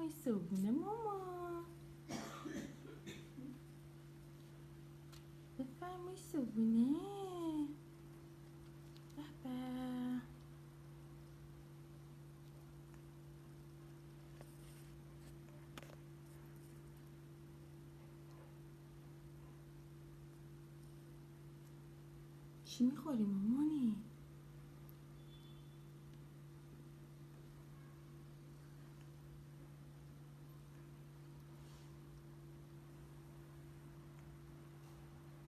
بفرمایید صبحونه ماما، بفرمایید صبحونه. به چی میخوری مامانی؟